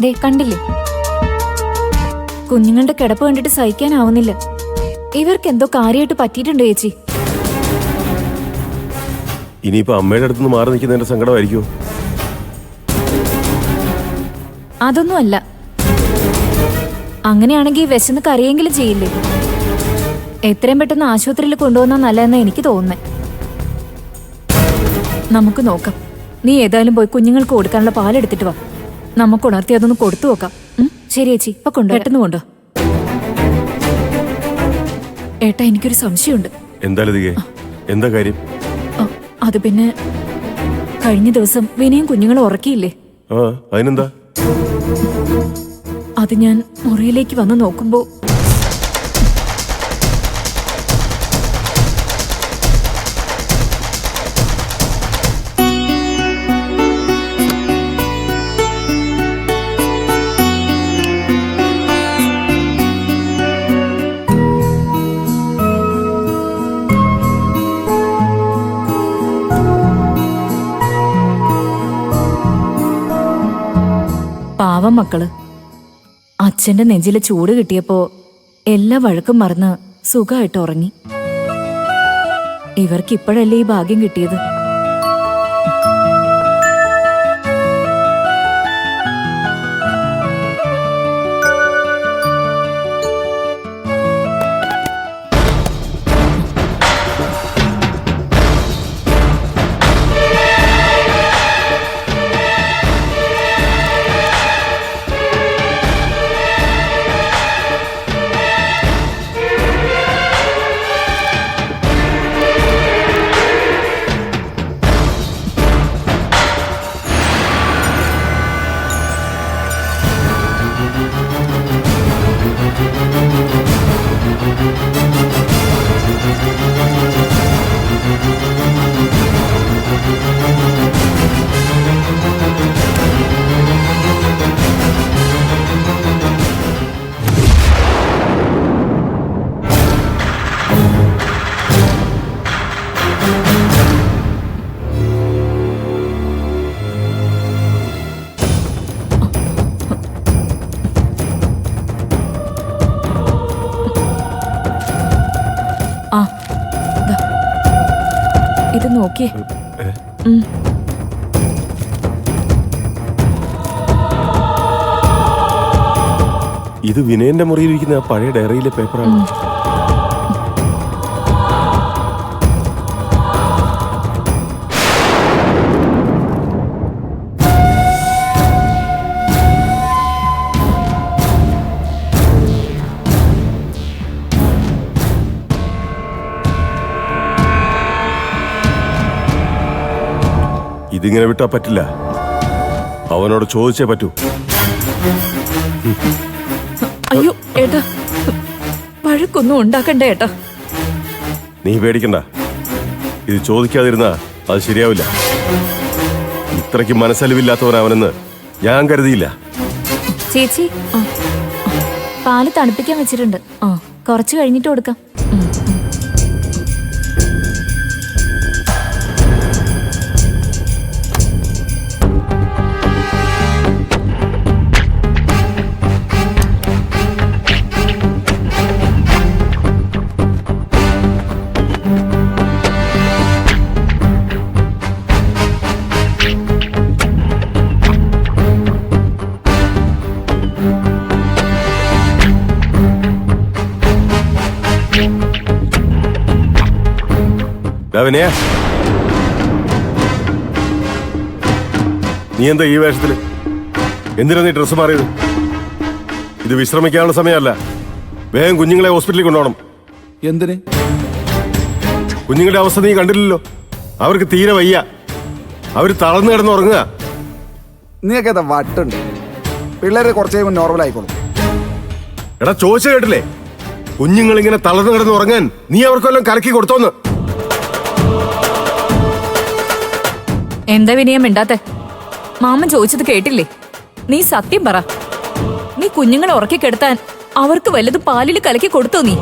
ദേ കണ്ടില്ലേ, കുഞ്ഞുങ്ങളുടെ കിടപ്പ് കണ്ടിട്ട് സഹിക്കാനാവുന്നില്ല. ഇവർക്ക് എന്തോ കാര്യമായിട്ട് പറ്റിയിട്ടുണ്ടോ ചേച്ചി? ഇനിയിപ്പോ അമ്മയുടെ അടുത്തുനിന്ന് മാറി നിൽക്കുന്നതിന്റെ സങ്കടമായിരിക്കുമോ? അതൊന്നും അല്ല. അങ്ങനെയാണെങ്കിൽ വിശന്ന് കറിയെങ്കിലും ചെയ്യില്ലേ? എത്രയും പെട്ടെന്ന് ആശുപത്രിയിൽ കൊണ്ടുവന്നാ നല്ലതെന്നാ എനിക്ക് തോന്നുന്നേ. നമുക്ക് നോക്കാം. നീ ഏതായാലും പോയി കുഞ്ഞുങ്ങൾക്ക് കൊടുക്കാനുള്ള പാലെടുത്തിട്ട് വാ. നമുക്ക് ഉണർത്തി അതൊന്ന് കൊടുത്തു നോക്കാം. ശരി ചേച്ചി, ഇപ്പൊ കൊണ്ടു, പെട്ടെന്ന് കൊണ്ടോ. ഏട്ടാ, എനിക്കൊരു സംശയമുണ്ട്. എന്താ കാര്യം? അത് പിന്നെ കഴിഞ്ഞ ദിവസം വിനയും കുഞ്ഞുങ്ങളും ഉറക്കിയില്ലേ? അതിനെന്താ? അത് ഞാൻ മുറിയിലേക്ക് വന്ന് നോക്കുമ്പോ പാവം മക്കള്. അച്ഛന്റെ നെഞ്ചിലെ ചൂട് കിട്ടിയപ്പോ എല്ലാ വഴക്കും മറന്ന് സുഖമായിട്ട് ഉറങ്ങി. ഇവർക്ക് ഇപ്പോഴല്ലേ ഈ ഭാഗ്യം കിട്ടിയത്. ഇത് നോക്കിയേ. ഇത് വിനയന്റെ മുറിയിലിരിക്കുന്ന പഴയ ഡയറിയിലെ പേപ്പറാണ്. ഇതിങ്ങനെ വിട്ടാ പറ്റില്ല. അവനോട് ചോദിച്ചേ പറ്റൂ. അയ്യോ ഏട്ടാ, വഴക്കൊന്നും ഉണ്ടാക്കണ്ടേ ഏട്ടാ. നീ പേടിക്കണ്ട. ഇത് ചോദിക്കാതിരുന്നാ അത് ശരിയാവില്ല. ഇത്രയ്ക്ക് മനസ്സലിവില്ലാത്തവനവനെന്ന് ഞാൻ കരുതിയില്ല. ചേച്ചി, പാല് തണുപ്പിക്കാൻ വെച്ചിട്ടുണ്ട്. കുറച്ച് കഴിഞ്ഞിട്ട് കൊടുക്കാം. വിനയ, നീ എന്താ ഈ വേഷത്തില്? എന്തിനാ നീ ഡ്രസ് മാറിയത്? ഇത് വിശ്രമിക്കാനുള്ള സമയമല്ല. വേഗം കുഞ്ഞുങ്ങളെ ഹോസ്പിറ്റലിൽ കൊണ്ടുപോകണം. എന്തിന്? കുഞ്ഞുങ്ങളുടെ അവസ്ഥ നീ കണ്ടില്ലല്ലോ. അവർക്ക് തീരെ വയ്യ. അവര് തളർന്നു കിടന്ന് ഉറങ്ങുക. നീയൊക്കെ വട്ടുണ്ട്. പിള്ളേര് കുറച്ച് കഴിയുമ്പോൾ നോർമൽ ആയിക്കോളും. എടാ, ചോദിച്ചു കേട്ടില്ലേ? കുഞ്ഞുങ്ങൾ ഇങ്ങനെ തളർന്നു കിടന്ന് ഉറങ്ങാൻ നീ അവർക്കെല്ലാം കലക്കി കൊടുത്തോന്ന്. എന്താ വിനയം മിണ്ടാത്തെ? മാമൻ ചോദിച്ചത് കേട്ടില്ലേ? നീ സത്യം പറ. നീ കുഞ്ഞുങ്ങളെ ഉറക്കി കെടുത്താൻ അവർക്ക് വല്ലത് പാലിൽ കലക്കി കൊടുത്തോ നീ?